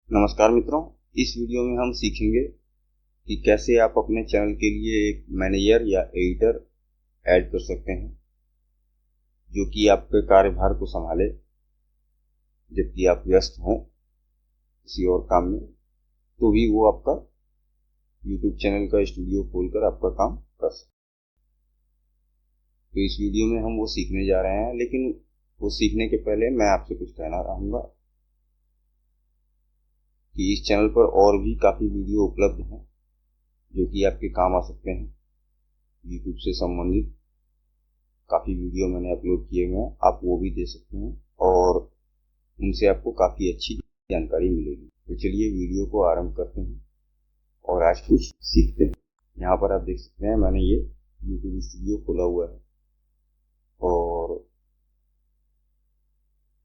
नमस्कार मित्रों, इस वीडियो में हम सीखेंगे कि कैसे आप अपने चैनल के लिए एक मैनेजर या एडिटर ऐड कर सकते हैं जो कि आपके कार्यभार को संभाले जबकि आप व्यस्त हों किसी और काम में, तो भी वो आपका YouTube चैनल का स्टूडियो खोलकर आपका काम कर सकते। तो इस वीडियो में हम वो सीखने जा रहे हैं, लेकिन वो सीखने के पहले मैं आपसे कुछ कहना चाहूँगा कि इस चैनल पर और भी काफ़ी वीडियो उपलब्ध हैं जो कि आपके काम आ सकते हैं। YouTube से संबंधित काफ़ी वीडियो मैंने अपलोड किए हुए हैं, आप वो भी दे सकते हैं और उनसे आपको काफ़ी अच्छी जानकारी मिलेगी। तो चलिए वीडियो को आरंभ करते हैं और आज कुछ सीखते हैं। यहाँ पर आप देख सकते हैं मैंने ये YouTube स्टूडियो खोला हुआ है और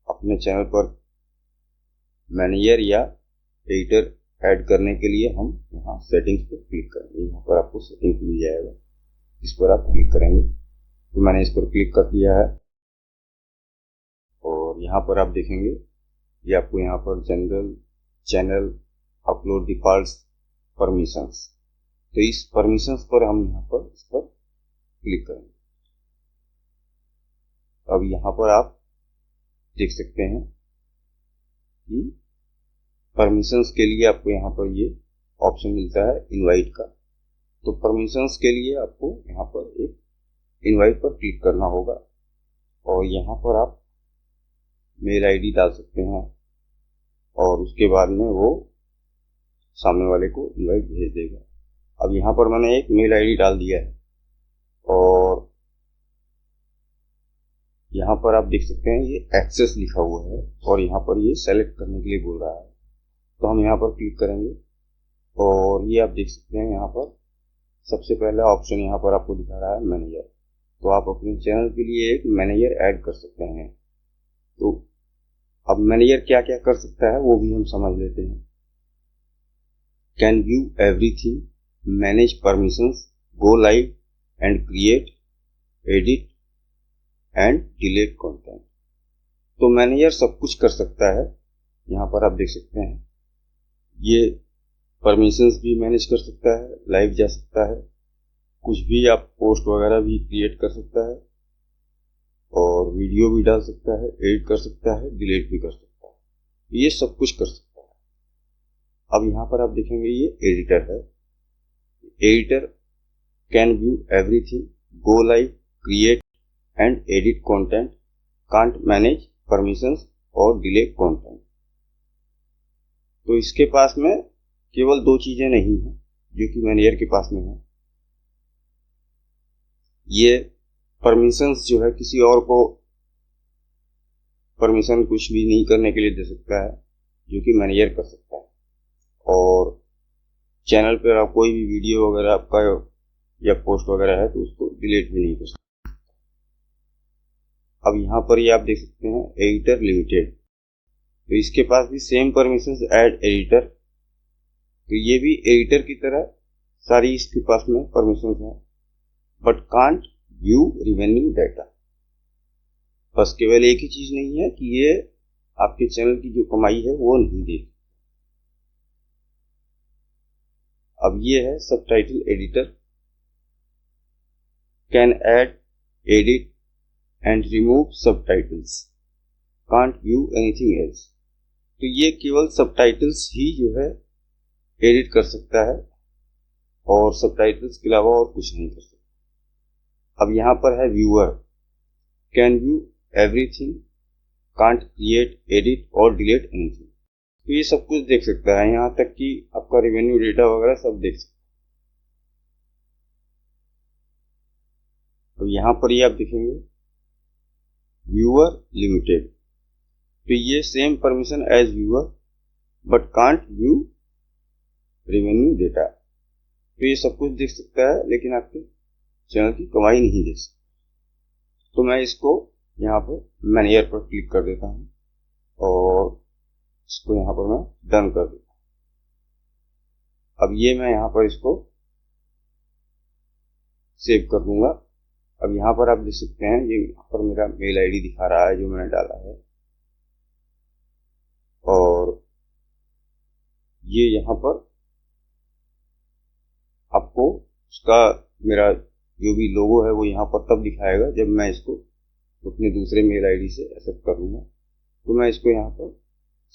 अपने चैनल पर मैनेजर या एडिटर ऐड करने के लिए हम यहाँ सेटिंग्स पर क्लिक करेंगे। यहाँ पर आपको सेटिंग्स मिल जाएगा, इस पर आप क्लिक करेंगे। तो मैंने इस पर क्लिक कर दिया है और यहाँ पर आप देखेंगे ये आपको यहाँ पर general, channel, upload defaults, permissions, तो इस परमिशंस पर हम यहाँ पर इस पर क्लिक करेंगे। अब यहाँ पर आप देख सकते हैं कि परमिशंस के लिए आपको यहाँ पर ये ऑप्शन मिलता है इनवाइट का। तो परमिशंस के लिए आपको यहाँ पर एक इनवाइट पर क्लिक करना होगा और यहाँ पर आप मेल आईडी डाल सकते हैं और उसके बाद में वो सामने वाले को इनवाइट भेज देगा। अब यहाँ पर मैंने एक मेल आईडी डाल दिया है और यहाँ पर आप देख सकते हैं ये एक्सेस लिखा हुआ है और यहाँ पर ये सेलेक्ट करने के लिए बोल रहा है। तो हम यहाँ पर क्लिक करेंगे और ये आप देख सकते हैं यहाँ पर सबसे पहला ऑप्शन यहाँ पर आपको दिखा रहा है मैनेजर। तो आप अपने चैनल के लिए एक मैनेजर ऐड कर सकते हैं। तो अब मैनेजर क्या क्या कर सकता है वो भी हम समझ लेते हैं। Can view everything, manage permissions, go live and create, edit and delete content. तो मैनेजर सब कुछ कर सकता है। यहाँ पर आप देख सकते हैं ये परमिशंस भी मैनेज कर सकता है, लाइव जा सकता है, कुछ भी आप पोस्ट वगैरह भी क्रिएट कर सकता है और वीडियो भी डाल सकता है, एडिट कर सकता है, डिलीट भी कर सकता है, ये सब कुछ कर सकता है। अब यहाँ पर आप देखेंगे ये एडिटर है। Editor can view everything, go live, create and edit content, can't manage permissions और डिलीट कंटेंट। तो इसके पास में केवल दो चीजें नहीं हैं जो कि मैनेजर के पास में है। ये परमिशंस जो है किसी और को परमिशन कुछ भी नहीं करने के लिए दे सकता है जो कि मैनेजर कर सकता है। और चैनल पर आप कोई भी वीडियो वगैरह आपका या पोस्ट वगैरह है तो उसको डिलीट भी नहीं कर सकते। अब यहाँ पर ये आप देख सकते हैं एडिटर लिमिटेड, तो इसके पास भी सेम परमिशंस ऐड एडिटर। तो ये भी एडिटर की तरह सारी इसके पास में परमिशंस है, but can't view revenue data. बस केवल एक ही चीज नहीं है कि ये आपके चैनल की जो कमाई है वो नहीं देख। अब ये है subtitle editor, can add, edit and remove subtitles, can't view anything else. तो ये केवल सबटाइटल्स ही जो है एडिट कर सकता है और सबटाइटल्स के अलावा और कुछ नहीं कर सकता। अब यहाँ पर है viewer, can view everything, can't create, edit और डिलीट एनीथिंग। तो ये सब कुछ देख सकता है, यहाँ तक कि आपका रेवेन्यू डेटा वगैरह सब देख सकता है। तो यहाँ पर ये आप देखेंगे व्यूअर लिमिटेड, तो ये same permission as viewer but can't view revenue data. तो ये सब कुछ देख सकता है लेकिन आपके चैनल की कमाई नहीं देख सकता। तो मैं इसको यहाँ पर मैनेजर पर क्लिक कर देता हूँ और इसको यहाँ पर मैं डन कर देता हूँ। अब ये मैं यहाँ पर इसको सेव कर दूंगा। अब यहाँ पर आप देख सकते हैं ये यहाँ पर मेरा मेल आईडी दिखा रहा है जो मैंने डाला है और ये यहाँ पर आपको उसका मेरा जो भी लोगो है वो यहाँ पर तब दिखाएगा जब मैं इसको अपने दूसरे मेल आईडी से एक्सेप्ट करूँगा। तो मैं इसको यहाँ पर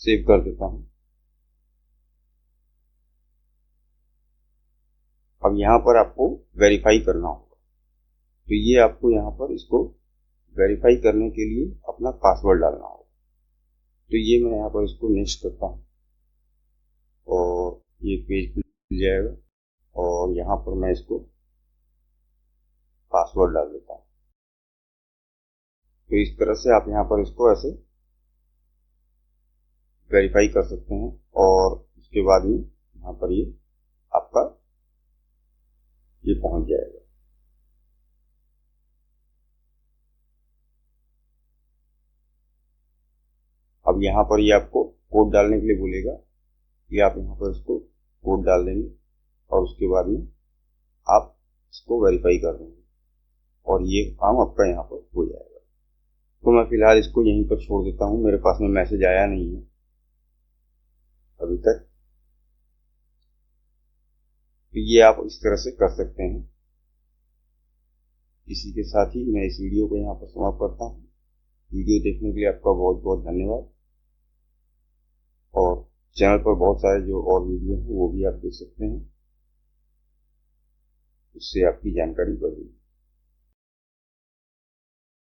सेव कर देता हूँ। अब यहाँ पर आपको वेरीफाई करना होगा, तो ये आपको यहाँ पर इसको वेरीफाई करने के लिए अपना पासवर्ड डालना होगा। तो ये मैं यहाँ पर इसको नेक्स्ट करता हूँ और ये पेज खुल जाएगा और यहाँ पर मैं इसको पासवर्ड डाल देता हूँ। तो इस तरह से आप यहाँ पर इसको ऐसे वेरीफाई कर सकते हैं और उसके बाद में यहाँ पर ये आपका ये पहुंच जाएगा। अब यहाँ पर ये आपको कोड डालने के लिए बोलेगा, ये आप यहाँ पर इसको कोड डाल देंगे और उसके बाद में आप इसको वेरीफाई कर देंगे और ये काम आपका यहाँ पर हो जाएगा। तो मैं फिलहाल इसको यहीं पर छोड़ देता हूँ, मेरे पास में मैसेज आया नहीं है अभी तक। तो ये आप इस तरह से कर सकते हैं। इसी के साथ ही मैं इस वीडियो को यहाँ पर समाप्त करता हूँ। वीडियो देखने के लिए आपका बहुत बहुत धन्यवाद और चैनल पर बहुत सारे जो और वीडियो हैं वो भी आप देख सकते हैं, उससे आपकी जानकारी बढ़ेगी।